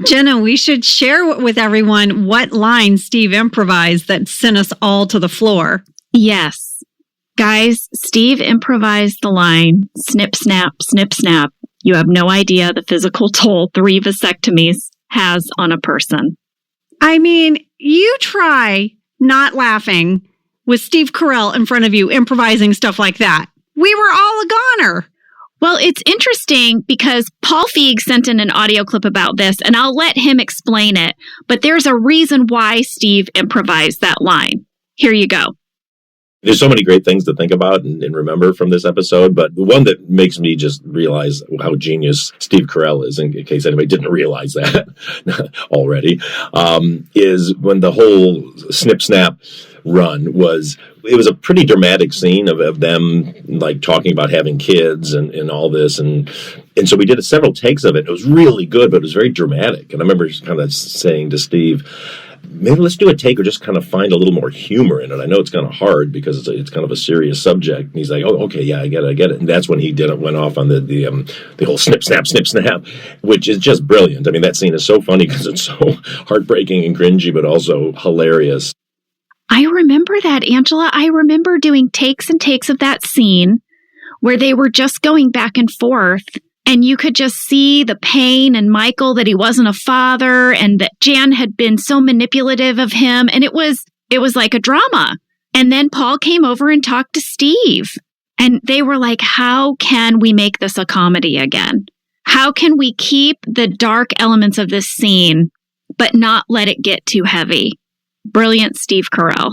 Jenna, we should share with everyone what line Steve improvised that sent us all to the floor. Yes. Guys, Steve improvised the line, snip, snap, snip, snap. You have no idea the physical toll 3 vasectomies has on a person. I mean, you try not laughing with Steve Carell in front of you improvising stuff like that. We were all a goner. Well, it's interesting because Paul Feig sent in an audio clip about this, and I'll let him explain it. But there's a reason why Steve improvised that line. Here you go. There's so many great things to think about and remember from this episode, but the one that makes me just realize how genius Steve Carell is, in case anybody didn't realize that already, is when the whole snip snap run was, it was a pretty dramatic scene of them like talking about having kids and all this, and so we did several takes of it. It was really good, but it was very dramatic. And I remember kind of saying to Steve, maybe let's do a take or just kind of find a little more humor in it. I know it's kind of hard because it's kind of a serious subject. And he's like, oh, okay, yeah, I get it. And that's when he went off on the whole snip, snap, which is just brilliant. I mean, that scene is so funny because it's so heartbreaking and cringy, but also hilarious. I remember that, Angela. I remember doing takes and takes of that scene where they were just going back and forth. And you could just see the pain in Michael that he wasn't a father and that Jan had been so manipulative of him. And it was like a drama. And then Paul came over and talked to Steve. And they were like, how can we make this a comedy again? How can we keep the dark elements of this scene, but not let it get too heavy? Brilliant Steve Carell.